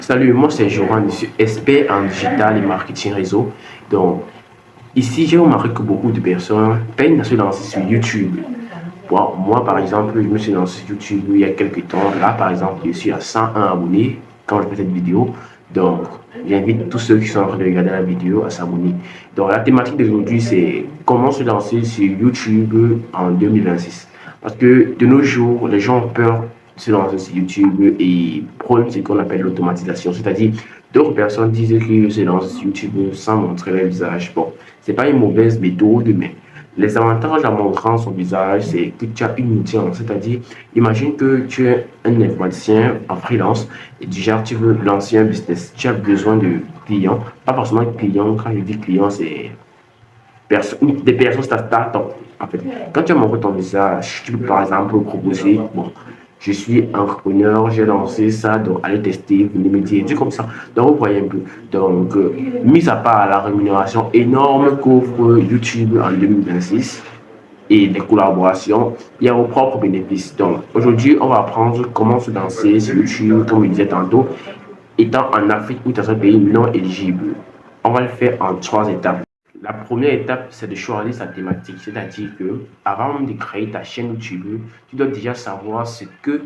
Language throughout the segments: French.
Salut, moi c'est Joran, je suis expert en digital et marketing réseau. Donc, ici, j'ai remarqué que beaucoup de personnes peinent à se lancer sur YouTube. Bon, moi, par exemple, je me suis lancé sur YouTube il y a quelques temps. Là, par exemple, je suis à 101 abonnés quand je fais cette vidéo. Donc, j'invite tous ceux qui sont en train de regarder la vidéo à s'abonner. Donc, la thématique d'aujourd'hui, c'est comment se lancer sur YouTube en 2026. Parce que de nos jours, les gens ont peur de se lancer sur YouTube et prônent ce qu'on appelle l'automatisation. C'est-à-dire, d'autres personnes disent qu'ils se lancent sur YouTube sans montrer leur visage. Bon, c'est pas une mauvaise méthode, mais les avantages en montrant son visage, c'est que tu as une audience. C'est-à-dire, imagine que tu es un informaticien en freelance et déjà tu veux lancer un business. Tu as besoin de clients. Pas forcément de clients. Quand je dis clients, c'est des personnes start-up. En fait, quand tu as montré ton visage, tu peux par exemple proposer, bon, je suis entrepreneur, j'ai lancé ça, donc allez tester, venez me dire, du comme ça. Donc, vous voyez un peu. Donc, mis à part la rémunération énorme qu'offre YouTube en 2026 et les collaborations, il y a vos propres bénéfices. Donc, aujourd'hui, on va apprendre comment se lancer sur YouTube, comme je disais tantôt, étant en Afrique ou dans un pays non éligible. On va le faire en 3 étapes. La première étape, c'est de choisir sa thématique. C'est-à-dire que, avant même de créer ta chaîne YouTube, tu dois déjà savoir ce que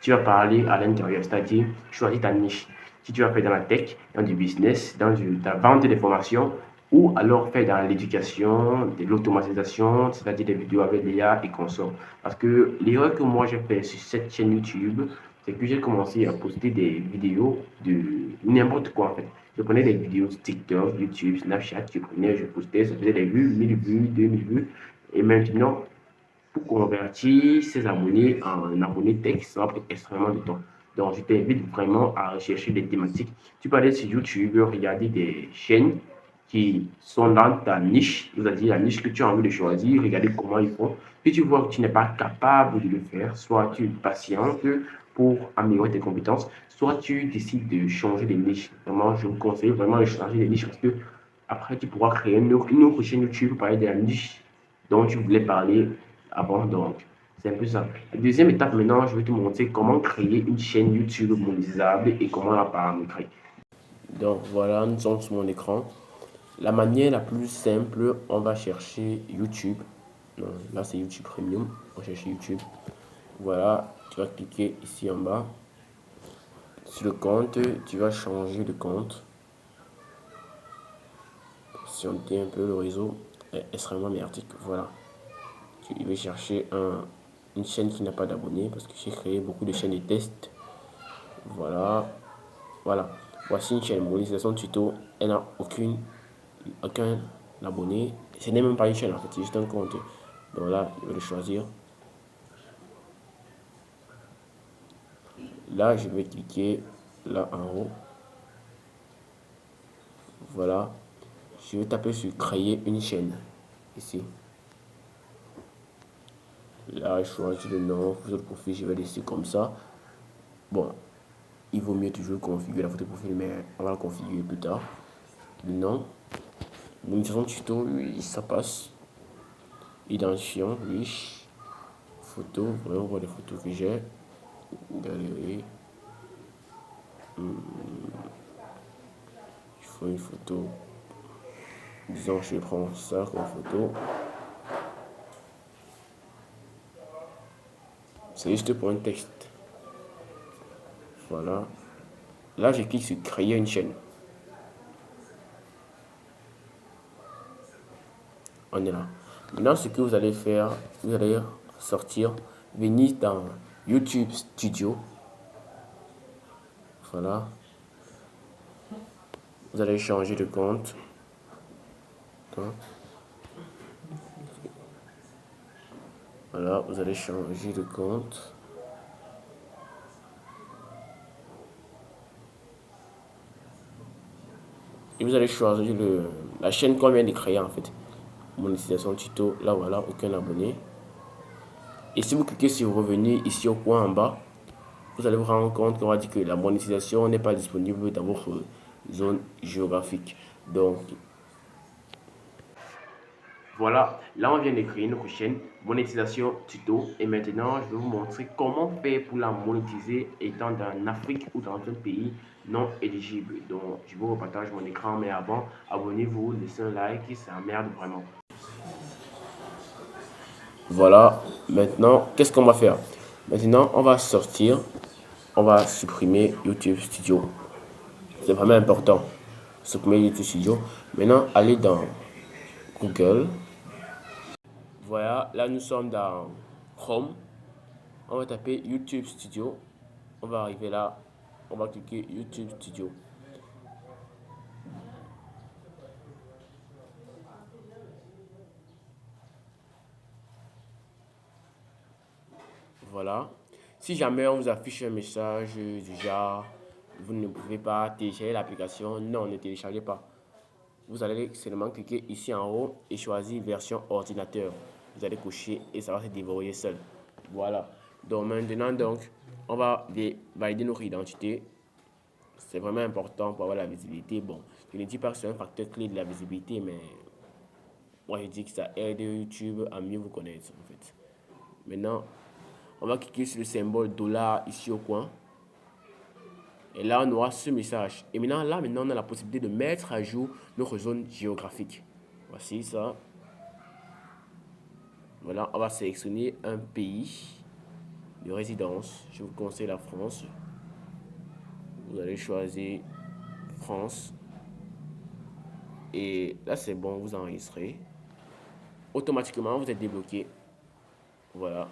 tu vas parler à l'intérieur. C'est-à-dire, choisis ta niche. Si tu vas faire dans la tech, dans du business, dans la vente des formations, ou alors faire dans l'éducation, de l'automatisation, c'est-à-dire des vidéos avec l'IA et consorts. Parce que l'erreur que moi j'ai fait sur cette chaîne YouTube, c'est que j'ai commencé à poster des vidéos de n'importe quoi en fait. Je prenais des vidéos de TikTok, YouTube, Snapchat, je postais, ça faisait des vues, 1000 vues, 2000 vues. Et maintenant, pour convertir ses abonnés en abonnés tech, ça va prendre extrêmement de temps. Donc, je t'invite vraiment à rechercher des thématiques. Tu peux aller sur YouTube, regarder des chaînes qui sont dans ta niche, c'est-à-dire la niche que tu as envie de choisir, regarder comment ils font. Puis tu vois que tu n'es pas capable de le faire, soit tu patientes pour améliorer tes compétences, soit tu décides de changer de niche. Vraiment, je vous conseille vraiment de changer de niche parce que après, tu pourras créer une autre chaîne YouTube pour parler de la niche dont tu voulais parler avant. Donc, c'est un peu ça. La deuxième étape, maintenant, je vais te montrer comment créer une chaîne YouTube monétisable et comment la paramétrer. Donc, voilà, nous sommes sur mon écran. La manière la plus simple, on va chercher YouTube. Non, là, c'est YouTube Premium. On va chercher YouTube. Voilà, tu vas cliquer ici en bas. Sur le compte, tu vas changer de compte. Si on un peu, le réseau est extrêmement merdique. Voilà. Tu vas chercher une chaîne qui n'a pas d'abonnés parce que j'ai créé beaucoup de chaînes de tests. Voilà. Voilà. Voici une chaîne monétisation tuto. Elle n'a aucun abonné. Ce n'est même pas une chaîne en fait, c'est juste un compte. Donc là, je vais le choisir. Là, je vais cliquer là en haut. Voilà. Je vais taper sur créer une chaîne. Ici. Là, je choisis le nom. Photo de profil, je vais laisser comme ça. Bon, il vaut mieux toujours configurer la photo de profil, mais on va la configurer plus tard. Le nom. Monétisation tuto, oui, ça passe. Identifiant, oui. Photo, vraiment voir les photos que j'ai. Galerie. Il faut une photo. Disons, je prends ça comme photo. C'est juste pour un texte. Voilà. Là, je clique sur créer une chaîne. On est là. Maintenant, ce que vous allez faire, vous allez sortir, venir dans YouTube Studio. Voilà. Vous allez changer de compte. Voilà, vous allez changer de compte. Et vous allez choisir la chaîne qu'on vient de créer en fait. Monétisation tuto, là voilà, aucun abonné. Et si vous cliquez sur revenir ici au coin en bas, vous allez vous rendre compte qu'on va dire que la monétisation n'est pas disponible dans votre zone géographique. Donc, Voilà, là on vient de créer notre chaîne monétisation tuto et maintenant je vais vous montrer comment faire pour la monétiser étant dans l'Afrique ou dans un pays non éligible. Donc je vous repartage mon écran mais avant abonnez-vous, laissez un like, ça merde vraiment. Voilà, maintenant qu'est-ce qu'on va faire? Maintenant on va sortir, on va supprimer YouTube Studio. C'est vraiment important. Supprimer YouTube Studio. Maintenant allez dans Google. Voilà, là nous sommes dans Chrome. On va taper YouTube Studio. On va arriver là. On va cliquer YouTube Studio. Voilà. Si jamais on vous affiche un message du genre vous ne pouvez pas télécharger l'application, non, ne téléchargez pas. Vous allez seulement cliquer ici en haut et choisir version ordinateur. Vous allez cocher et ça va se déverrouiller seul. Voilà. Donc maintenant, on va valider notre identité. C'est vraiment important pour avoir la visibilité. Bon, je ne dis pas que c'est un facteur clé de la visibilité, mais moi je dis que ça aide YouTube à mieux vous connaître en fait. Maintenant, on va cliquer sur le symbole dollar ici au coin. Et là, on aura ce message. Et maintenant, on a la possibilité de mettre à jour notre zone géographique. Voici ça. Voilà, on va sélectionner un pays de résidence. Je vous conseille la France. Vous allez choisir France. Et là, c'est bon, vous enregistrez. Automatiquement, vous êtes débloqué. Voilà.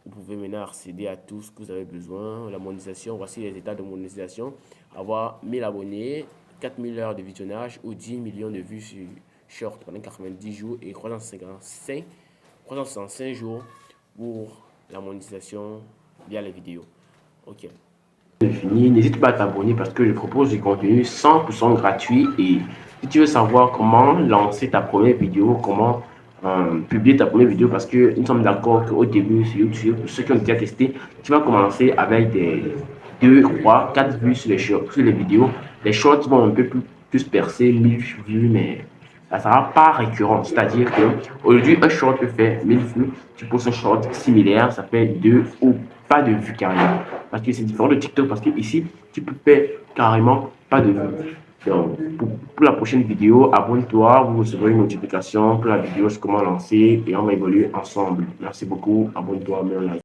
Vous pouvez maintenant accéder à tout ce que vous avez besoin. La monétisation, voici les états de monétisation. Avoir 1000 abonnés, 4000 heures de visionnage ou 10 millions de vues sur short pendant 90 jours et 365 jours pour la monétisation via les vidéos. Ok. Fini, n'hésite pas à t'abonner parce que je propose du contenu 100% gratuit et si tu veux savoir comment lancer ta première vidéo, comment publier ta première vidéo, parce que nous sommes d'accord qu'au début sur YouTube, pour ceux qui ont déjà testé, tu vas commencer avec des 2, 3, 4 vues sur les vidéos. Les shorts vont un peu plus percer, 1000 vues, mais ça ne sera pas récurrent. C'est-à-dire qu'aujourd'hui, un short peut faire 1000 vues. Tu poses un short similaire, ça fait 2 ou pas de vues carrément. Parce que c'est différent de TikTok, parce que ici, tu peux faire carrément pas de vues. Donc, pour la prochaine vidéo, abonne-toi, vous recevrez une notification pour la vidéo sur comment lancer et on va évoluer ensemble. Merci beaucoup, abonne-toi, mets un like.